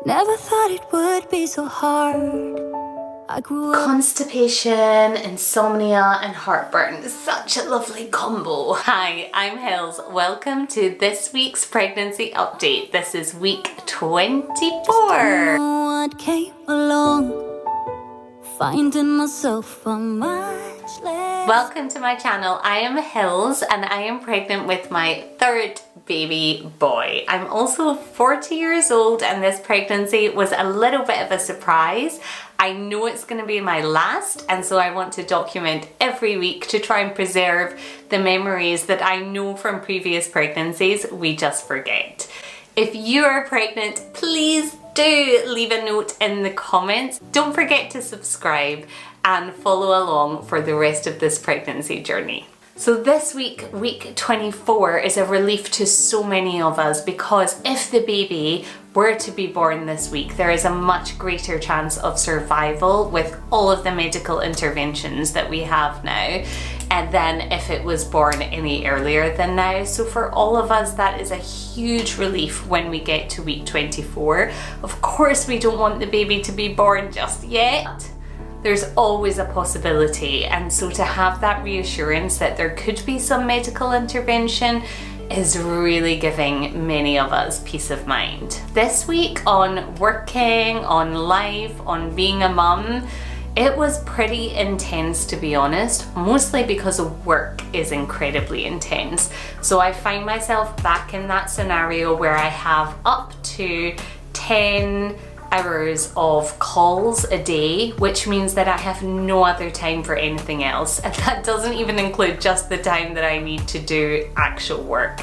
Never thought it would be so hard. I grew up. Constipation, insomnia and heartburn. Such a lovely combo. Hi, I'm Hills. Welcome to this week's pregnancy update. This is week 24. No one came along, finding myself a much less. Welcome to my channel. I am Hills and I am pregnant with my third baby boy. I'm also 40 years old and this pregnancy was a little bit of a surprise. I know it's going to be my last, and so I want to document every week to try and preserve the memories that I know from previous pregnancies we just forget. If you are pregnant, please do leave a note in the comments. Don't forget to subscribe and follow along for the rest of this pregnancy journey. So this week, week 24, is a relief to so many of us because if the baby were to be born this week, there is a much greater chance of survival with all of the medical interventions that we have now, and then if it was born any earlier than now. So for all of us, that is a huge relief when we get to week 24. Of course, we don't want the baby to be born just yet. There's always a possibility, and so to have that reassurance that there could be some medical intervention is really giving many of us peace of mind. This week on working, on life, on being a mum, it was pretty intense, to be honest, mostly because work is incredibly intense. So I find myself back in that scenario where I have up to 10 hours of calls a day, which means that I have no other time for anything else, and that doesn't even include just the time that I need to do actual work.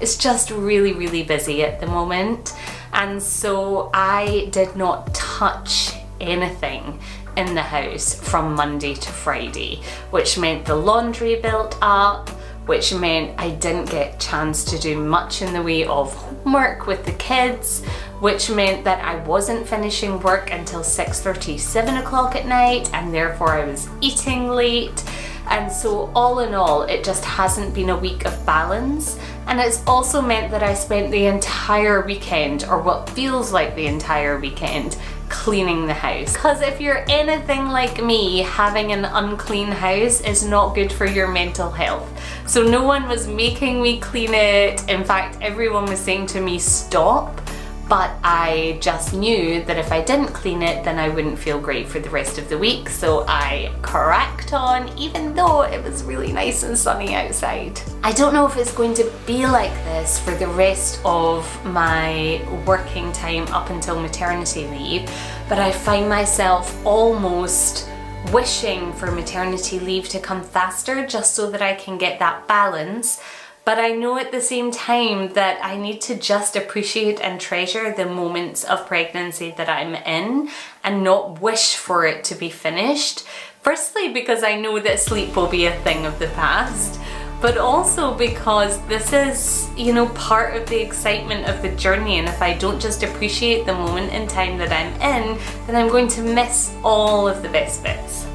It's just really busy at the moment, and so I did not touch anything in the house from Monday to Friday, which meant the laundry built up, which meant I didn't get a chance to do much in the way of homework with the kids, which meant that I wasn't finishing work until 6:30, 7 o'clock at night, and therefore I was eating late. And so all in all, it just hasn't been a week of balance. And it's also meant that I spent the entire weekend, or what feels like the entire weekend, cleaning the house. Because if you're anything like me, having an unclean house is not good for your mental health. So no one was making me clean it. In fact, everyone was saying to me, stop. But I just knew that if I didn't clean it, then I wouldn't feel great for the rest of the week. So I cracked on, even though it was really nice and sunny outside. I don't know if it's going to be like this for the rest of my working time up until maternity leave, but I find myself almost wishing for maternity leave to come faster just so that I can get that balance. But I know at the same time that I need to just appreciate and treasure the moments of pregnancy that I'm in and not wish for it to be finished. Firstly, because I know that sleep will be a thing of the past, but also because this is, you know, part of the excitement of the journey, and if I don't just appreciate the moment in time that I'm in, then I'm going to miss all of the best bits.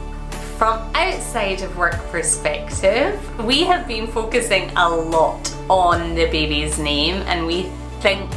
From outside of work perspective, we have been focusing a lot on the baby's name, and we think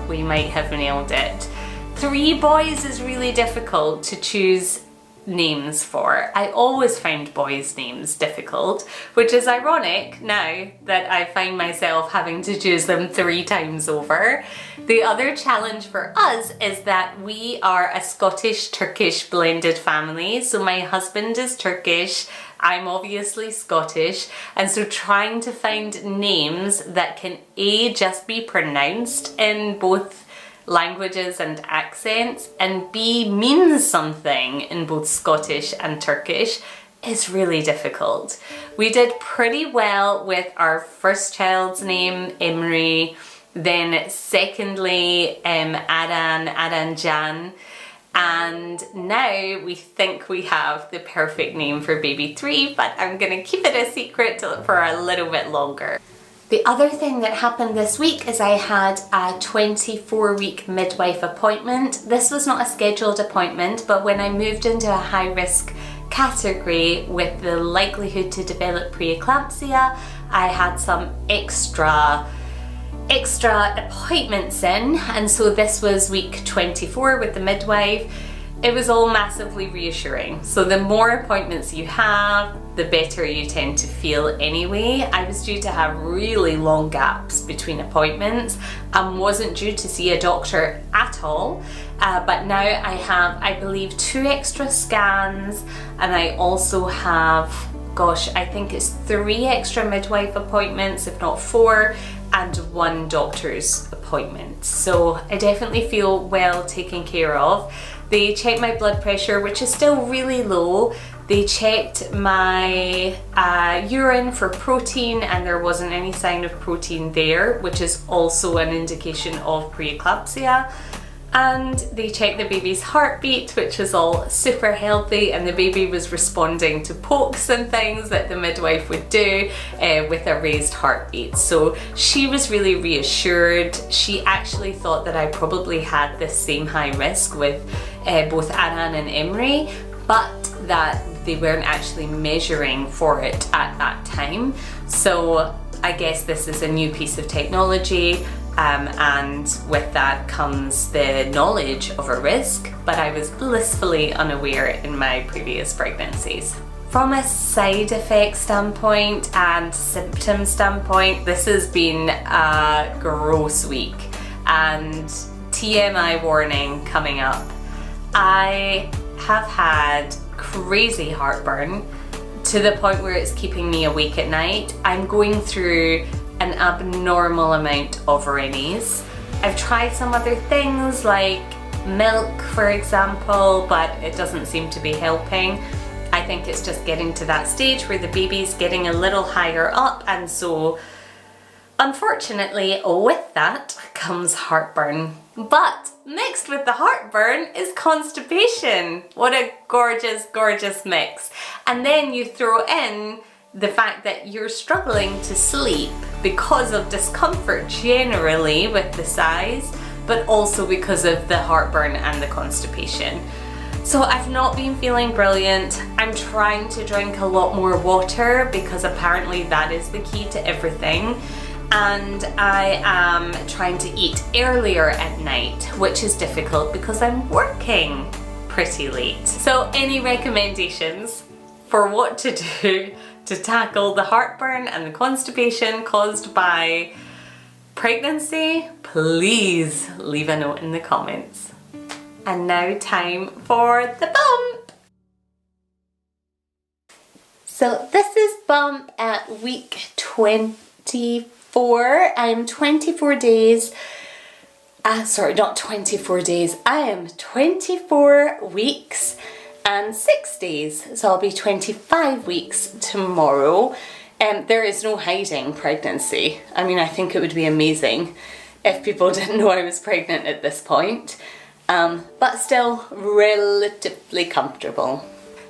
we might have nailed it. 3 boys is really difficult to choose names for. I always find boys' names difficult, which is ironic now that I find myself having to choose them 3 times over. The other challenge for us is that we are a Scottish-Turkish blended family. So my husband is Turkish, I'm obviously Scottish, and so trying to find names that can A, just be pronounced in both languages and accents, and B, means something in both Scottish and Turkish is really difficult. We did pretty well with our first child's name, Emre, then secondly, Adan Jan, and now we think we have the perfect name for baby 3, but I'm gonna keep it a secret for a little bit longer. The other thing that happened this week is I had a 24-week midwife appointment. This was not a scheduled appointment, but when I moved into a high-risk category with the likelihood to develop preeclampsia, I had some extra extra appointments in, and so this was week 24 with the midwife. It was all massively reassuring. So the more appointments you have, the better you tend to feel anyway. I was due to have really long gaps between appointments and wasn't due to see a doctor at all. But now I have, I believe, 2 extra scans, and I also have, gosh, I think it's 3 extra midwife appointments, if not 4, and 1 doctor's appointment. So I definitely feel well taken care of. They checked my blood pressure, which is still really low. They checked my urine for protein, and there wasn't any sign of protein there, which is also an indication of preeclampsia. And they checked the baby's heartbeat, which was all super healthy, and the baby was responding to pokes and things that the midwife would do with a raised heartbeat. So she was really reassured. She actually thought that I probably had the same high risk with both Aran and Emery, but that they weren't actually measuring for it at that time. So I guess this is a new piece of technology. And with that comes the knowledge of a risk, but I was blissfully unaware in my previous pregnancies. From a side effect standpoint and symptom standpoint, this has been a gross week, and TMI warning coming up. I have had crazy heartburn to the point where it's keeping me awake at night. I'm going through an abnormal amount of Rennies. I've tried some other things like milk, for example, but it doesn't seem to be helping. I think it's just getting to that stage where the baby's getting a little higher up, and so unfortunately with that comes heartburn. But mixed with the heartburn is constipation. What a gorgeous, gorgeous mix. And then you throw in the fact that you're struggling to sleep because of discomfort generally with the size, but also because of the heartburn and the constipation. So I've not been feeling brilliant. I'm trying to drink a lot more water because apparently that is the key to everything. And I am trying to eat earlier at night, which is difficult because I'm working pretty late. So any recommendations for what to do to tackle the heartburn and the constipation caused by pregnancy, please leave a note in the comments. And now time for the bump. So this is bump at week 24. I'm 24 days, sorry, not 24 days, I am 24 weeks and 6 days, so I'll be 25 weeks tomorrow. There is no hiding pregnancy. I mean, I think it would be amazing if people didn't know I was pregnant at this point, but still relatively comfortable.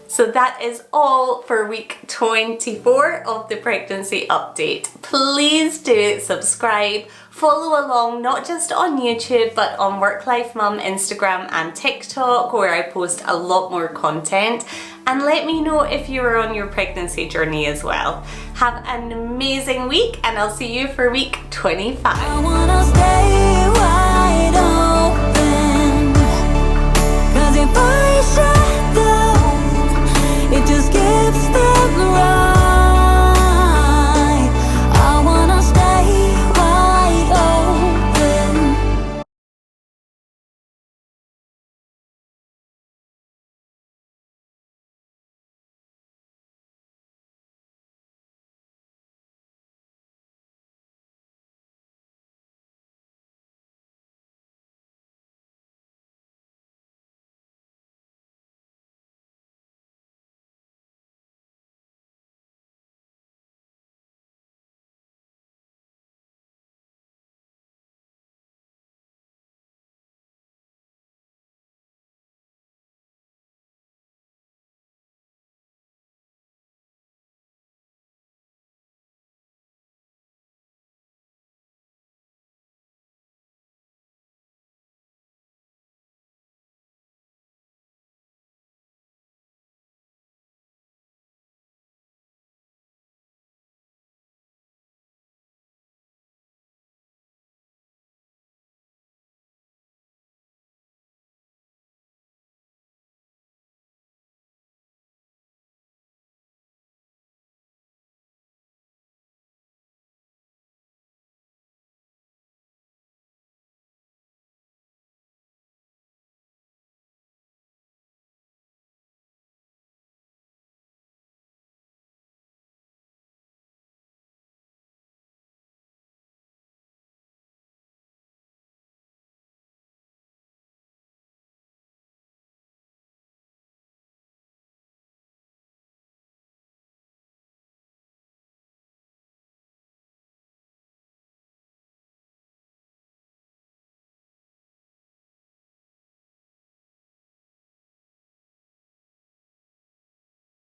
So that is all for week 24 of the pregnancy update. Please do subscribe, follow along not just on YouTube but on Work.Life.Mum, Instagram and TikTok, where I post a lot more content, and let me know if you are on your pregnancy journey as well. Have an amazing week, and I'll see you for week 25. I wanna stay wide open, 'cause if I shut down, it just gives them right.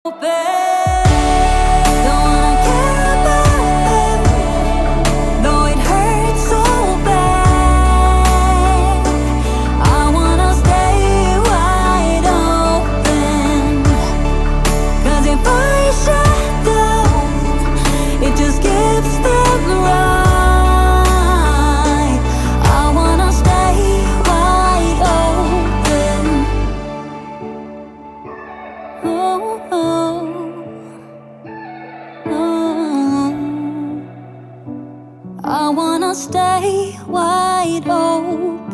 Don't wanna care about them, though it hurts so bad. I wanna stay wide open, 'cause if I shut down, it just gives them right. I wanna stay wide open. Oh, oh, oh. I wanna stay wide open.